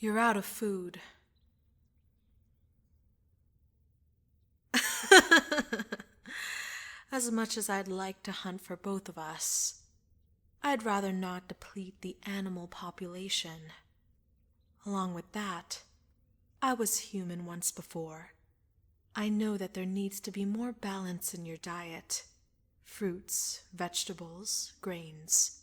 You're out of food. As much as I'd like to hunt for both of us, I'd rather not deplete the animal population. Along with that, I was human once before. I know that there needs to be more balance in your diet. Fruits, vegetables, grains.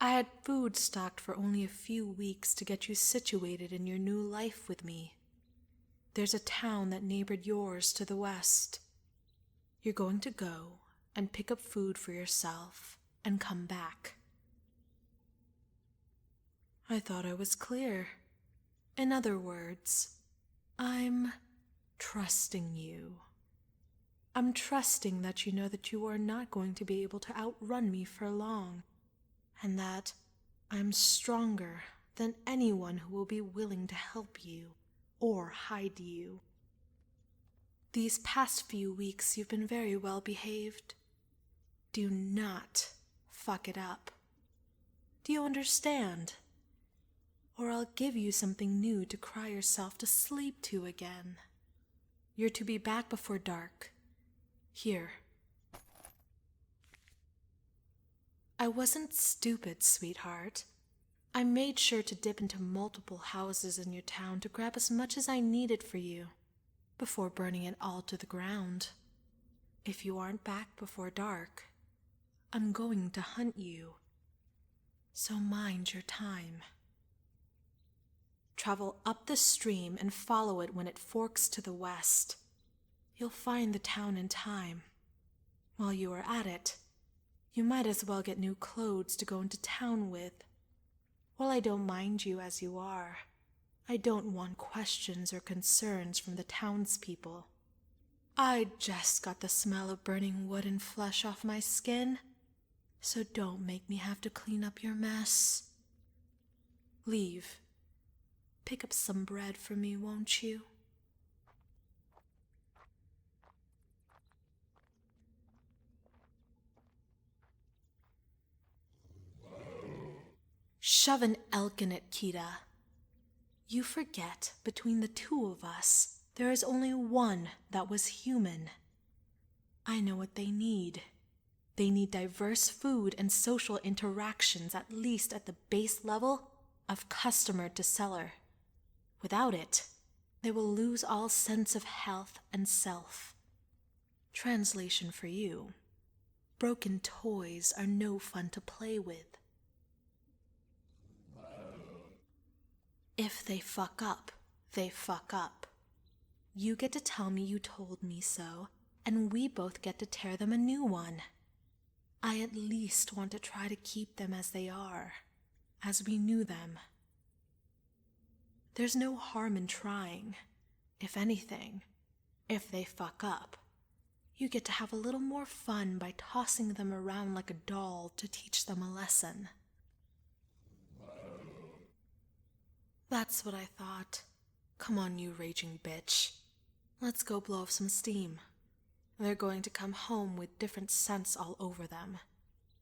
I had food stocked for only a few weeks to get you situated in your new life with me. There's a town that neighbored yours to the west. You're going to go and pick up food for yourself and come back. I thought I was clear. In other words, I'm trusting you. I'm trusting that you know that you are not going to be able to outrun me for long, and that I'm stronger than anyone who will be willing to help you or hide you. These past few weeks you've been very well behaved. Do not fuck it up. Do you understand? Or I'll give you something new to cry yourself to sleep to again. You're to be back before dark. Here. I wasn't stupid, sweetheart. I made sure to dip into multiple houses in your town to grab as much as I needed for you, before burning it all to the ground. If you aren't back before dark, I'm going to hunt you. So mind your time. Travel up the stream and follow it when it forks to the west. You'll find the town in time. While you are at it, you might as well get new clothes to go into town with. While I don't mind you as you are, I don't want questions or concerns from the townspeople. I just got the smell of burning wood and flesh off my skin, so don't make me have to clean up your mess. Leave. Pick up some bread for me, won't you? Shove an elk in it, Kita. You forget, between the two of us, there is only one that was human. I know what they need. They need diverse food and social interactions, at least at the base level of customer to seller. Without it, they will lose all sense of health and self. Translation for you: broken toys are no fun to play with. If they fuck up, they fuck up. You get to tell me you told me so, and we both get to tear them a new one. I at least want to try to keep them as they are, as we knew them. There's no harm in trying. If anything, if they fuck up, you get to have a little more fun by tossing them around like a doll to teach them a lesson. That's what I thought. Come on, you raging bitch. Let's go blow off some steam. They're going to come home with different scents all over them,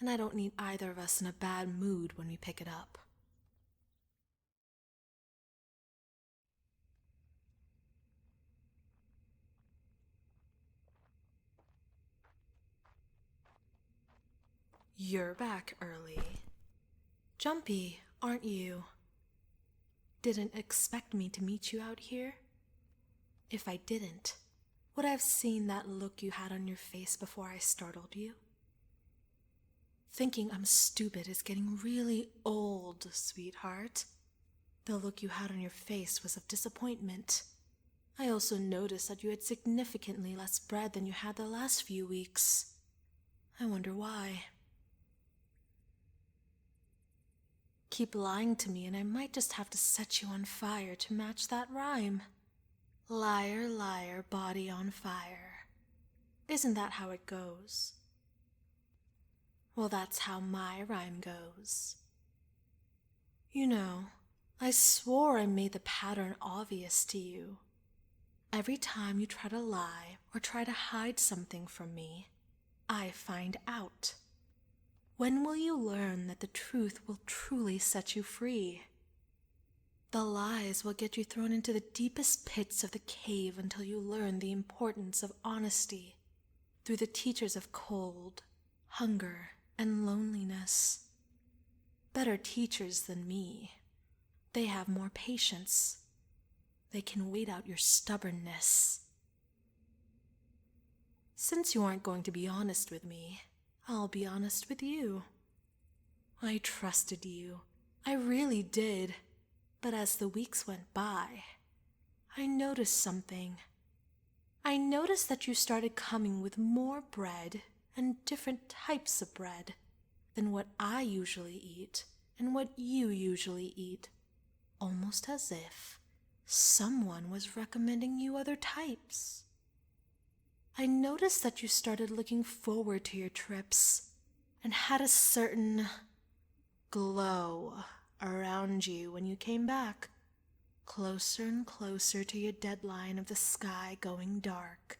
and I don't need either of us in a bad mood when we pick it up. You're back early. Jumpy, aren't you? Didn't expect me to meet you out here? If I didn't, would I have seen that look you had on your face before I startled you? Thinking I'm stupid is getting really old, sweetheart. The look you had on your face was of disappointment. I also noticed that you had significantly less bread than you had the last few weeks. I wonder why. Keep lying to me and I might just have to set you on fire to match that rhyme. Liar, liar, body on fire. Isn't that how it goes? Well, that's how my rhyme goes. You know, I swore I made the pattern obvious to you. Every time you try to lie or try to hide something from me, I find out. When will you learn that the truth will truly set you free? The lies will get you thrown into the deepest pits of the cave until you learn the importance of honesty through the teachers of cold, hunger, and loneliness. Better teachers than me. They have more patience. They can wait out your stubbornness. Since you aren't going to be honest with me, I'll be honest with you. I trusted you. I really did. But as the weeks went by, I noticed something. I noticed that you started coming with more bread and different types of bread than what I usually eat and what you usually eat, almost as if someone was recommending you other types. I noticed that you started looking forward to your trips and had a certain glow around you when you came back, closer and closer to your deadline of the sky going dark.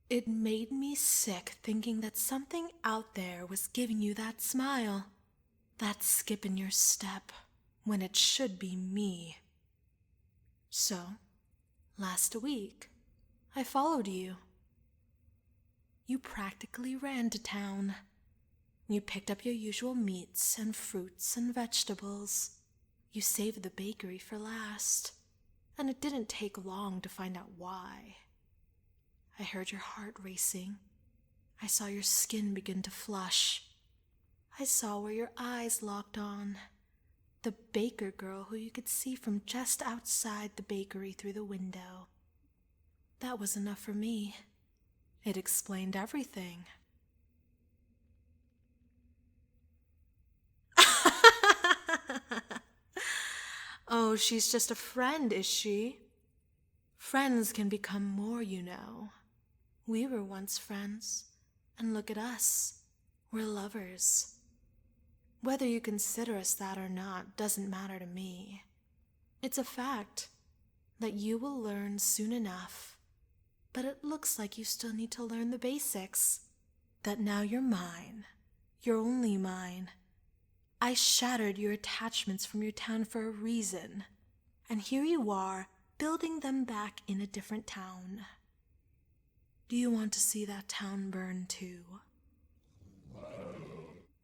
It made me sick thinking that something out there was giving you that smile, that skip in your step, when it should be me. So, last week, I followed you. You practically ran to town. You picked up your usual meats and fruits and vegetables. You saved the bakery for last, and it didn't take long to find out why. I heard your heart racing. I saw your skin begin to flush. I saw where your eyes locked on. The baker girl who you could see from just outside the bakery through the window. That was enough for me. It explained everything. Oh, she's just a friend, is she? Friends can become more, you know. We were once friends, and look at us. We're lovers. Whether you consider us that or not doesn't matter to me. It's a fact that you will learn soon enough, but it looks like you still need to learn the basics. That now you're mine. You're only mine. I shattered your attachments from your town for a reason, and here you are, building them back in a different town. Do you want to see that town burn too?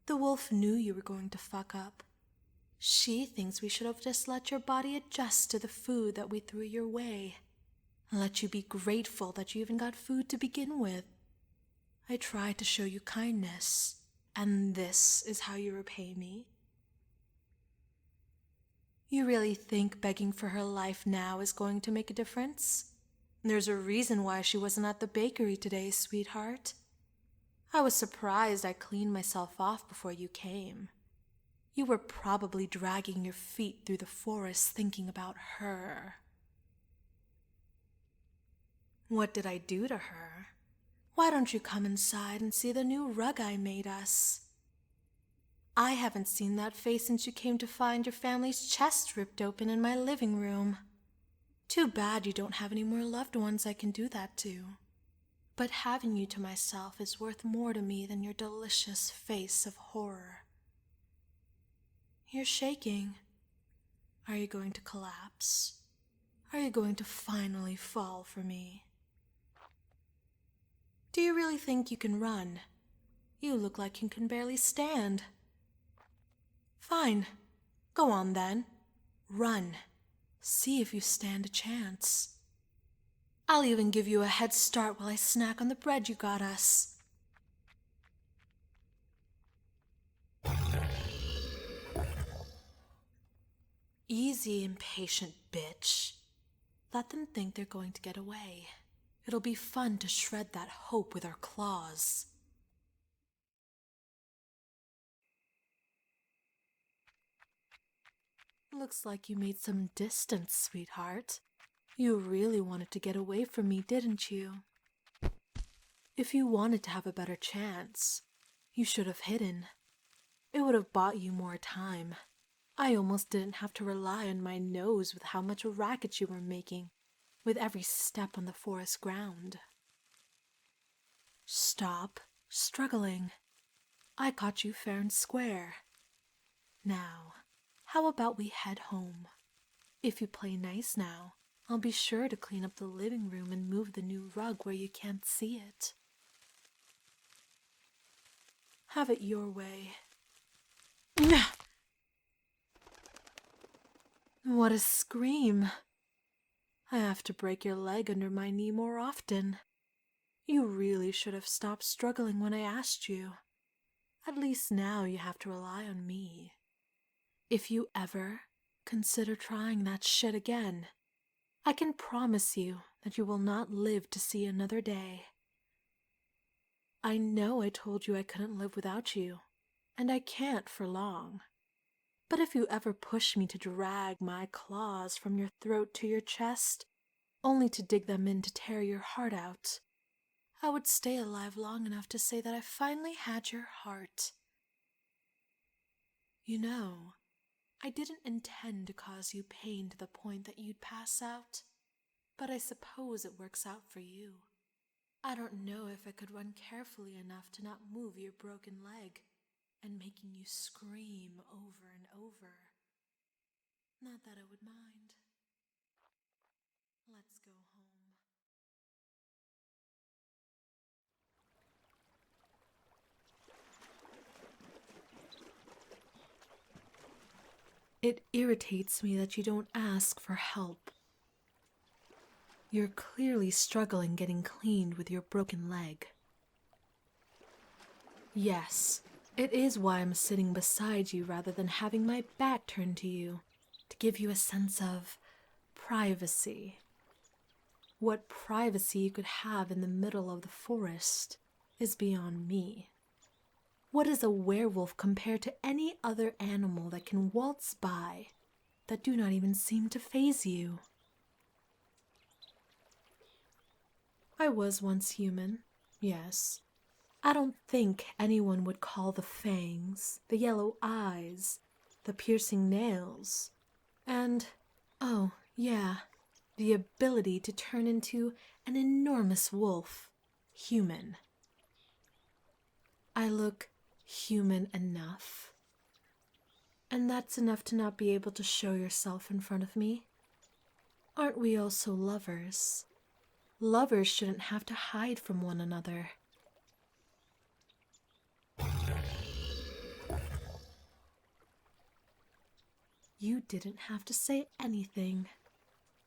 The wolf knew you were going to fuck up. She thinks we should have just let your body adjust to the food that we threw your way, and let you be grateful that you even got food to begin with. I tried to show you kindness, and this is how you repay me? You really think begging for her life now is going to make a difference? There's a reason why she wasn't at the bakery today, sweetheart. I was surprised I cleaned myself off before you came. You were probably dragging your feet through the forest thinking about her. What did I do to her? Why don't you come inside and see the new rug I made us? I haven't seen that face since you came to find your family's chest ripped open in my living room. Too bad you don't have any more loved ones I can do that to. But having you to myself is worth more to me than your delicious face of horror. You're shaking. Are you going to collapse? Are you going to finally fall for me? Do you really think you can run? You look like you can barely stand. Fine. Go on then. Run. See if you stand a chance. I'll even give you a head start while I snack on the bread you got us. Easy, impatient bitch. Let them think they're going to get away. It'll be fun to shred that hope with our claws. Looks like you made some distance, sweetheart. You really wanted to get away from me, didn't you? If you wanted to have a better chance, you should have hidden. It would have bought you more time. I almost didn't have to rely on my nose with how much racket you were making with every step on the forest ground. Stop struggling. I caught you fair and square. Now, how about we head home? If you play nice now, I'll be sure to clean up the living room and move the new rug where you can't see it. Have it your way. What a scream! I have to break your leg under my knee more often. You really should have stopped struggling when I asked you. At least now you have to rely on me. If you ever consider trying that shit again, I can promise you that you will not live to see another day. I know I told you I couldn't live without you, and I can't for long. But if you ever push me to drag my claws from your throat to your chest, only to dig them in to tear your heart out, I would stay alive long enough to say that I finally had your heart. You know, I didn't intend to cause you pain to the point that you'd pass out, but I suppose it works out for you. I don't know if I could run carefully enough to not move your broken leg and making you scream over and over. Not that I would mind. Let's go home. It irritates me that you don't ask for help. You're clearly struggling getting cleaned with your broken leg. Yes, it is why I'm sitting beside you rather than having my back turned to you, to give you a sense of privacy. What privacy you could have in the middle of the forest is beyond me. What is a werewolf compared to any other animal that can waltz by, that do not even seem to faze you? I was once human, yes. I don't think anyone would call the fangs, the yellow eyes, the piercing nails, and, oh, yeah, the ability to turn into an enormous wolf human. I look human enough. And that's enough to not be able to show yourself in front of me. Aren't we also lovers? Lovers shouldn't have to hide from one another. You didn't have to say anything.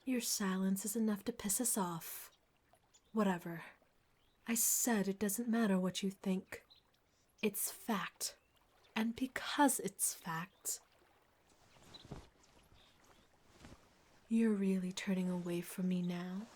Your silence is enough to piss us off. Whatever. I said it doesn't matter what you think. It's fact. And because it's fact, you're really turning away from me now?